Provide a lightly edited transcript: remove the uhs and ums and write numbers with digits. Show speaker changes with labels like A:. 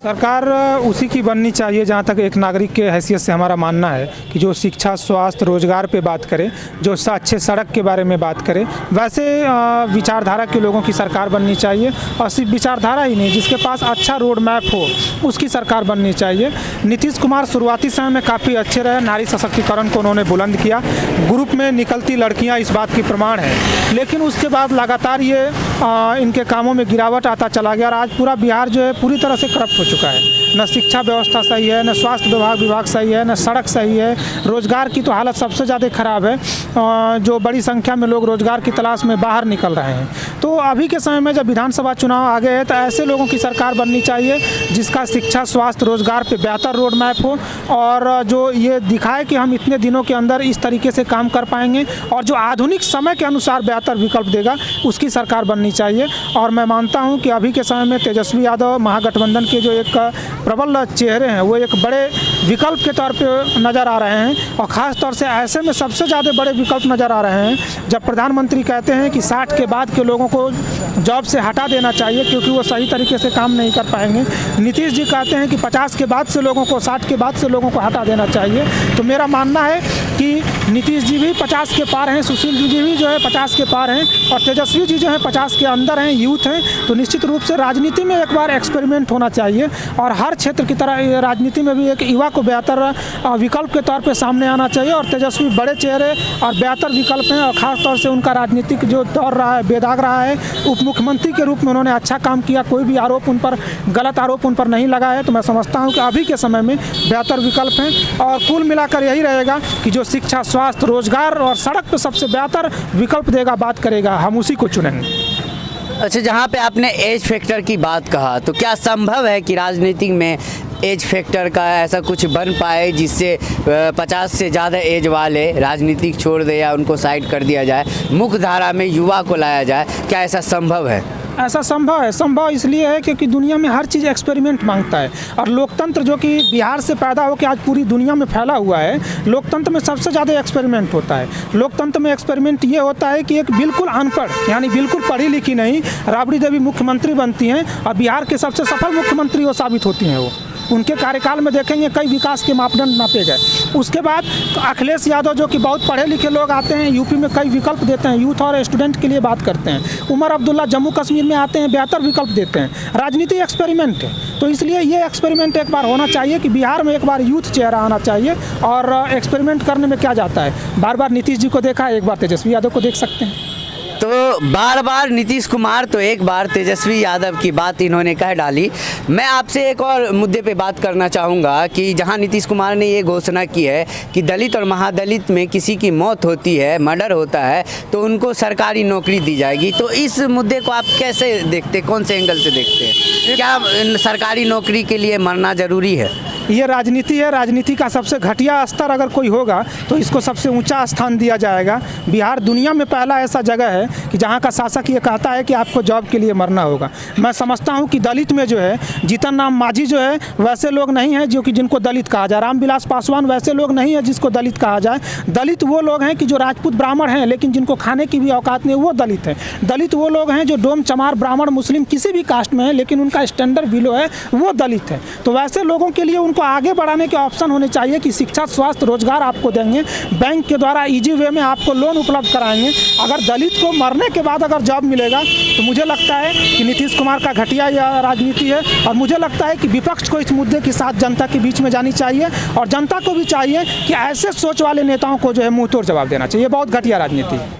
A: सरकार उसी की बननी चाहिए जहाँ तक एक नागरिक के हैसियत से हमारा मानना है कि जो शिक्षा, स्वास्थ्य, रोजगार पे बात करे, जो अच्छे सड़क के बारे में बात करे, वैसे विचारधारा के लोगों की सरकार बननी चाहिए। और सिर्फ विचारधारा ही नहीं, जिसके पास अच्छा रोड मैप हो उसकी सरकार बननी चाहिए। नीतीश कुमार शुरुआती समय में काफ़ी अच्छे रहे, नारी सशक्तिकरण को उन्होंने बुलंद किया, ग्रुप में निकलती लड़कियाँ इस बात की प्रमाण है। लेकिन उसके बाद लगातार ये इनके कामों में गिरावट आता चला गया और आज पूरा बिहार जो है पूरी तरह से करप्ट हो चुका है। न शिक्षा व्यवस्था सही है, न स्वास्थ्य विभाग सही है, न सड़क सही है। रोज़गार की तो हालत सबसे ज़्यादा ख़राब है, जो बड़ी संख्या में लोग रोज़गार की तलाश में बाहर निकल रहे हैं। तो अभी के समय में जब विधानसभा चुनाव आ गए हैं तो ऐसे लोगों की सरकार बननी चाहिए जिसका शिक्षा, स्वास्थ्य, रोज़गार पे बेहतर रोड मैप हो और जो ये दिखाए कि हम इतने दिनों के अंदर इस तरीके से काम कर पाएंगे और जो आधुनिक समय के अनुसार बेहतर विकल्प देगा उसकी सरकार बननी चाहिए। और मैं मानता हूँ कि अभी के समय में तेजस्वी यादव महागठबंधन के जो एक प्रबल चेहरे हैं वो एक बड़े विकल्प के तौर पे नज़र आ रहे हैं। और ख़ास तौर से ऐसे में सबसे ज़्यादा बड़े विकल्प नज़र आ रहे हैं जब प्रधानमंत्री कहते हैं कि 60 के बाद के लोगों को जॉब से हटा देना चाहिए क्योंकि वो सही तरीके से काम नहीं कर पाएंगे। नीतीश जी कहते हैं कि 50 के बाद से लोगों को, 60 के बाद से लोगों को हटा देना चाहिए। तो मेरा मानना है कि नीतीश जी भी 50 के पार हैं, सुशील जी भी जो है 50 के पार हैं और तेजस्वी जी जो है 50 के अंदर हैं, यूथ हैं। तो निश्चित रूप से राजनीति में एक बार एक्सपेरिमेंट होना चाहिए और हर क्षेत्र की तरह राजनीति में भी एक युवा को बेहतर विकल्प के तौर पे सामने आना चाहिए। और तेजस्वी बड़े चेहरे और बेहतर विकल्प हैं और ख़ास तौर से उनका राजनीतिक जो दौर रहा है, बेदाग रहा है। उप मुख्यमंत्री के रूप में उन्होंने अच्छा काम किया, कोई भी आरोप उन पर, गलत आरोप उन पर नहीं लगा है। तो मैं समझता हूँ कि अभी के समय में बेहतर विकल्प हैं और कुल मिलाकर यही रहेगा कि जो शिक्षा, स्वास्थ्य, रोजगार और सड़क पर सबसे बेहतर विकल्प देगा, बात करेगा, हम उसी को चुनेंगे।
B: अच्छा, जहाँ पे आपने एज फैक्टर की बात कहा, तो क्या संभव है कि राजनीति में एज फैक्टर का ऐसा कुछ बन पाए जिससे 50 से ज़्यादा एज वाले राजनीति छोड़ दे या उनको साइड कर दिया जाए, मुख्य धारा में युवा को लाया जाए? क्या ऐसा संभव है?
A: ऐसा संभव है। संभव इसलिए है क्योंकि दुनिया में हर चीज़ एक्सपेरिमेंट मांगता है और लोकतंत्र जो कि बिहार से पैदा होकर आज पूरी दुनिया में फैला हुआ है, लोकतंत्र में सबसे ज़्यादा एक्सपेरिमेंट होता है। लोकतंत्र में एक्सपेरिमेंट ये होता है कि एक बिल्कुल अनपढ़, यानी बिल्कुल पढ़ी लिखी नहीं, राबड़ी देवी मुख्यमंत्री बनती हैं और बिहार के सबसे सफल मुख्यमंत्री वो साबित होती हैं। वो उनके कार्यकाल में देखेंगे कई विकास के मापदंड नापे गए। उसके बाद अखिलेश यादव जो कि बहुत पढ़े लिखे लोग आते हैं, यूपी में कई विकल्प देते हैं, यूथ और स्टूडेंट के लिए बात करते हैं। उमर अब्दुल्ला जम्मू कश्मीर में आते हैं, बेहतर विकल्प देते हैं। राजनीति एक्सपेरिमेंट है, तो इसलिए ये एक्सपेरिमेंट एक बार होना चाहिए कि बिहार में एक बार यूथ चेहरा आना चाहिए। और एक्सपेरिमेंट करने में क्या जाता है, बार बार नीतीश जी को देखा, एक बार तेजस्वी यादव को देख सकते हैं।
B: तो बार बार नीतीश कुमार तो एक बार तेजस्वी यादव की बात इन्होंने कह डाली। मैं आपसे एक और मुद्दे पे बात करना चाहूँगा कि जहां नीतीश कुमार ने ये घोषणा की है कि दलित और महादलित में किसी की मौत होती है, मर्डर होता है, तो उनको सरकारी नौकरी दी जाएगी। तो इस मुद्दे को आप कैसे देखते, कौन से एंगल से देखते हैं? क्या सरकारी नौकरी के लिए मरना ज़रूरी है?
A: ये राजनीति है, राजनीति का सबसे घटिया स्तर अगर कोई होगा तो इसको सबसे ऊंचा स्थान दिया जाएगा। बिहार दुनिया में पहला ऐसा जगह है कि जहां का शासक ये कहता है कि आपको जॉब के लिए मरना होगा। मैं समझता हूं कि दलित में जो है जीतन राम मांझी जो है वैसे लोग नहीं हैं जो कि जिनको दलित कहा जाए, रामविलास पासवान वैसे लोग नहीं है जिसको दलित कहा जाए। दलित वो लोग हैं कि जो राजपूत ब्राह्मण हैं लेकिन जिनको खाने की भी औकात नहीं, वो दलित हैं। दलित वो लोग हैं जो डोम, चमार, ब्राह्मण, मुस्लिम किसी भी कास्ट में है लेकिन उनका स्टैंडर्ड बिलो है, वो दलित है। तो वैसे लोगों के लिए उनको आगे बढ़ाने के ऑप्शन होने चाहिए कि शिक्षा, स्वास्थ्य, रोजगार आपको देंगे, बैंक के द्वारा इजी वे में आपको लोन उपलब्ध कराएंगे। अगर दलित को मरने के बाद अगर जॉब मिलेगा तो मुझे लगता है कि नीतीश कुमार का घटिया यह राजनीति है। और मुझे लगता है कि विपक्ष को इस मुद्दे के साथ जनता के बीच में जानी चाहिए और जनता को भी चाहिए कि ऐसे सोच वाले नेताओं को जो है मुंह तोड़ जवाब देना चाहिए। बहुत घटिया राजनीति है।